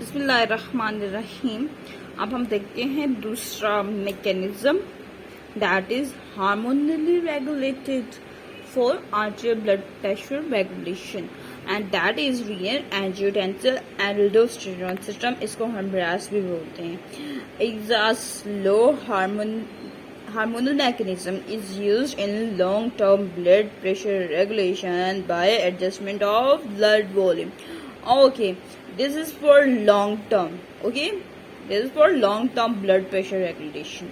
बिस्मिल्लाहिर्रहमानिर्रहीम। अब हम देखते हैं दूसरा mechanism, that is hormonally regulated for arterial blood pressure regulation and that is renal angiotensin aldosterone system. इसको हम ब्रास भी बोलते हैं। Is a slow hormonal mechanism is used in long-term blood pressure regulation by adjustment of blood volume. Okay, this is for long term. Okay, this is for long term blood pressure regulation.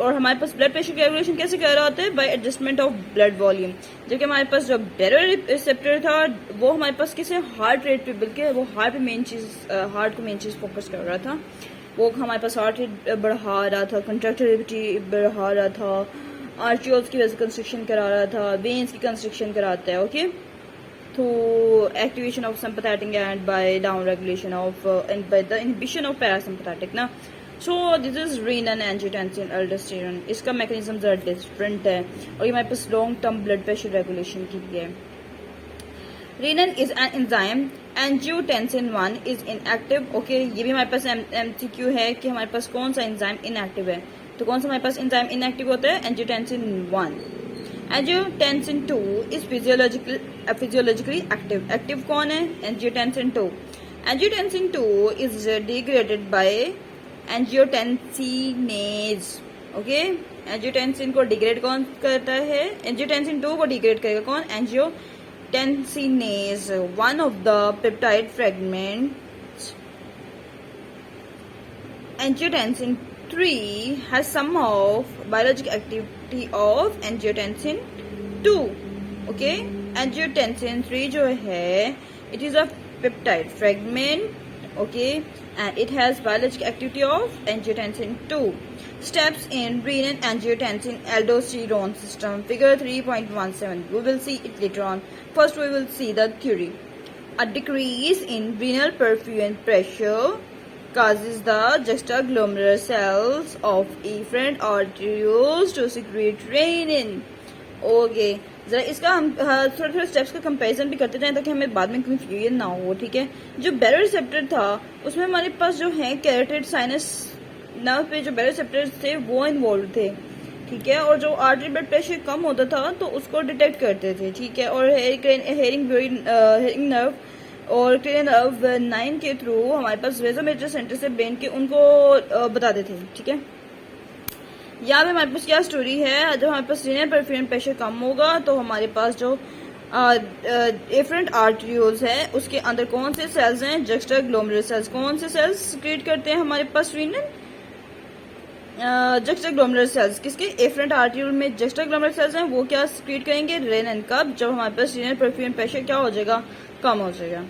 और हमारे पास blood pressure regulation कैसे कर रहा होता है? By adjustment of blood volume. जबकि हमारे पास जो रिसेप्टर था वो हमारे पास किसे हार्ट रेट पे, बल्कि वो हार्ट पे मेन चीज, हार्ट को मेन चीज फोकस कर रहा था। वो हमारे पास हार्ट रेट बढ़ा रहा था, कंट्रैक्टिलिटी बढ़ा रहा था, आर्टियोल्स की वजह से कंस्ट्रक्शन करा रहा था, वेन्स की कंस्ट्रक्शन कराता है। Okay, through activation of sympathetic and by down regulation of and by the inhibition of parasympathetic ना। So this is renin angiotensin aldosterone. इसका मैकेनिज्म जरा डिफरेंट है और ये हमारे पास long term blood pressure regulation के लिए है। Renin is an enzyme, angiotensin 1 is inactive. Okay, ये भी हमारे पास एमसीक्यू है कि हमारे पास कौन सा एंजाइम इनएक्टिव है। तो कौन सा हमारे पास एंजाइम इनएक्टिव होता है? Angiotensin 1। Angiotensin 2 is physiologically active. Active कौन है? Angiotensin 2। Angiotensin 2 is degraded by angiotensinase. Okay, angiotensin को डिग्रेड कौन करता है? एंजियोटेंसिन 2 को डिग्रेड करेगा कौन? एंजियोटेंसिनेज, one of the peptide fragments. Angiotensin 3 has some of biological activity of angiotensin 2. Okay, angiotensin 3 जो है, it is a peptide fragment. Okay, and it has biological activity of angiotensin 2. Steps in renin angiotensin aldosterone system, figure 3.17. We will see it later on. First we will see the theory. A decrease in renal perfusion pressure causes the juxtaglomerular cells of efferent arterioles to secrete renin. Okay, जरा इसका हम थोड़े थोड़े steps का comparison भी करते जाएं ताकि हमें बाद में कंफ्यूजन ना हो। ठीक है, जो बैरोरिसेप्टर था उसमें हमारे पास जो है कैरोटिड साइनस नर्व पे जो बैरोरिसेप्टर्स थे वो इन्वॉल्व थे। ठीक है, और जो आर्टरी ब्लड प्रेशर कम होता था तो उसको डिटेक्ट करते थे। ठीक है, और हेयरिंग नर्व और क्रेनियल नर्व 9 के थ्रू हमारे पास वेसोमेट्रिक सेंटर से ब्रेन के उनको बताते थे। ठीक है, यहाँ पे हमारे पास क्या स्टोरी है? जब हमारे पास रीनल परफ्यूजन प्रेशर कम होगा तो हमारे पास जो एफरेंट आर्टरियोल्स है उसके अंदर कौन से सेल्स हैं? Juxtaglomerular cells. कौन से सेल्स क्रिएट करते हैं हमारे पास रीनल? Juxtaglomerular cells. किसके? एफरेंट आर्टरियोल में जक्स्टाग्लोमेरुलर सेल्स हैं, वो क्या क्रिएट करेंगे? रेनिन। कब? जब हमारे पास रीनल परफ्यूजन प्रेशर क्या हो जाएगा? कम हो जाएगा।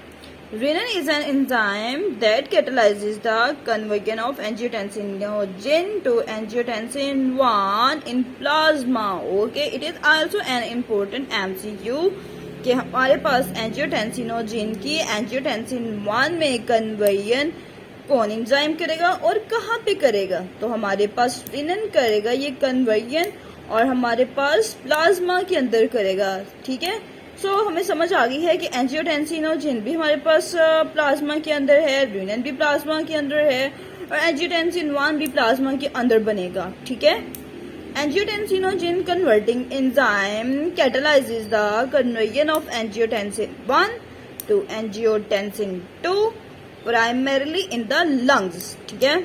Renin is an enzyme that catalyzes the conversion of angiotensin to angiotensin 1 in plasma. Okay, it is also an important MCQ कि हमारे पास एंजियोटेंसिनोजिन की एंजियोटेंसिन 1 में कन्वर्जन कौन एंजाइम करेगा और कहाँ पे करेगा? तो हमारे पास रेनिन करेगा ये कन्वर्जन और हमारे पास प्लाज्मा के अंदर करेगा। ठीक है, सो हमें समझ आ गई है कि एंजियोटेंसिनोजिन भी हमारे पास प्लाज्मा के अंदर है, रेनिन भी प्लाज्मा के अंदर है और एंजियोटेंसिन 1 भी प्लाज्मा के अंदर बनेगा। ठीक है, angiotensinogen converting enzyme catalyses the conversion of angiotensin 1 to angiotensin 2 primarily in the lungs. ठीक है,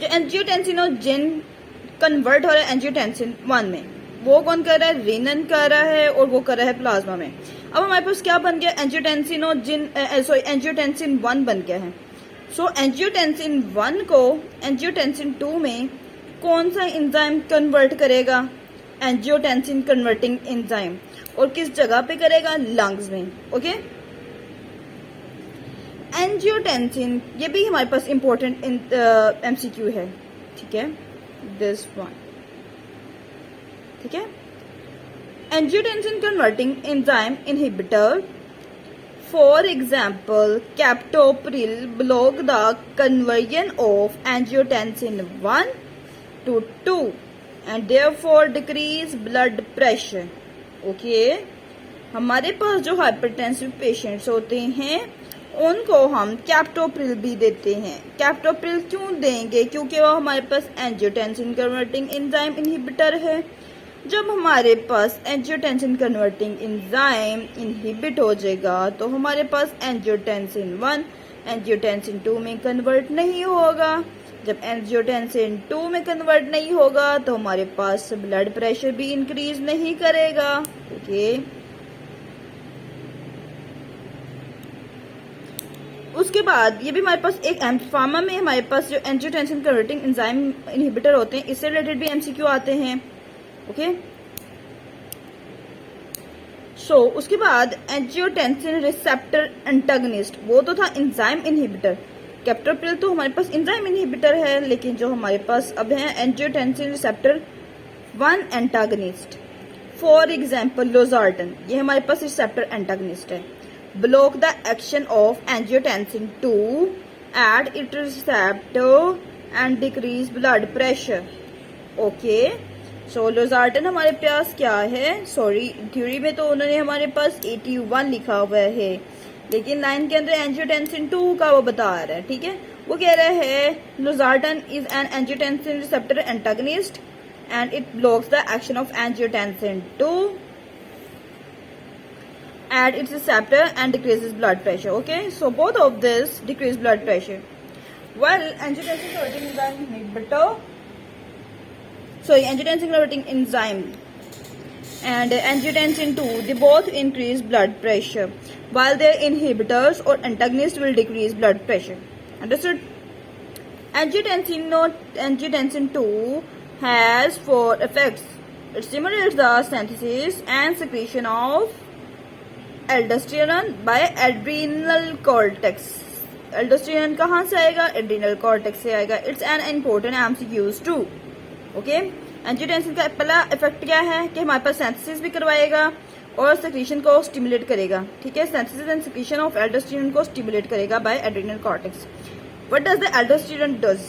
जो एंजियोटेंसिनोजिन कन्वर्ट हो रहा है एंजियोटेंसिन 1 में, वो कौन कर रहा है? रेनिन कर रहा है और वो कर रहा है प्लाज्मा में। अब हमारे पास क्या बन गया? एंजियोटेंसिन 1 बन गया है। सो एंजियोटेंसिन 1 को एंजियोटेंसिन 2 में कौन सा एंजाइम कन्वर्ट करेगा? Angiotensin converting enzyme. और किस जगह पे करेगा? लंग्स में। ओके, एंजियोटेंसिन ये भी हमारे पास इंपॉर्टेंट एमसीक्यू है। ठीक है, दिस वन। ठीक है, angiotensin converting enzyme inhibitor, for example captopril, block the conversion of angiotensin 1 to 2 and therefore decrease blood pressure. Okay, हमारे पास जो हाइपरटेंसिव पेशेंट्स होते हैं उनको हम कैप्टोप्रिल भी देते हैं। कैप्टोप्रिल क्यों देंगे? क्योंकि वो हमारे पास एंजियोटेंसिन कन्वर्टिंग एंजाइम इनहिबिटर है। जब हमारे पास एंजियोटेंसिन कन्वर्टिंग एंजाइम इनहिबिट हो जाएगा तो हमारे पास एंजियोटेंसिन 1 एंजियोटेंसिन 2 में कन्वर्ट नहीं होगा। जब एंजियोटेंसिन 2 में कन्वर्ट नहीं होगा तो हमारे पास ब्लड प्रेशर भी इंक्रीज नहीं करेगा। ओके, उसके बाद ये भी हमारे पास एक फार्मा में हमारे पास जो एंजियोटेंसिन कन्वर्टिंग एंजाइम इनहिबिटर होते हैं इससे रिलेटेड भी एमसीक्यू आते हैं। ओके, सो उसके बाद एंजियोटेंसिन रिसेप्टर एंटागनिस्ट, वो तो था एंजाइम इनहिबिटर। कैप्टोप्रिल तो हमारे पास एंजाइम इनहिबिटर है, लेकिन जो हमारे पास अब है angiotensin receptor 1 antagonist. For example losartan, ये हमारे पास रिसेप्टर एंटागनिस्ट है। block the action of angiotensin 2 at its receptor and decrease blood pressure. Okay, so losartan हमारे पास क्या है? सॉरी, थ्योरी में तो उन्होंने हमारे पास 81 लिखा हुआ है, लेकिन लाइन के अंदर एंजियोटेंसिन 2 का वो बता रहा है। ठीक है, वो कह रहा है losartan is an angiotensin receptor antagonist and it blocks the action of angiotensin 2 at its receptor and decreases blood pressure. Okay, so both of this decrease blood pressure. Well, angiotensin converting enzyme inhibitor, angiotensin converting enzyme and angiotensin 2, they both increase blood pressure, while their inhibitors or antagonists will decrease blood pressure. Understood? Angiotensin 2 has 4 effects. It stimulates the synthesis and secretion of aldosterone by adrenal cortex. Aldosterone कहाँ से आएगा? Adrenal cortex से आएगा। It's an important MCQs too. Okay, angiotensin का पहला effect क्या है कि हमारे पास सिंथेसिस भी करवाएगा और सेक्रीशन को स्टिमुलेट करेगा। ठीक है, synthesis and secretion of aldosterone को स्टिमुलेट करेगा by adrenal cortex. What does the aldosterone does?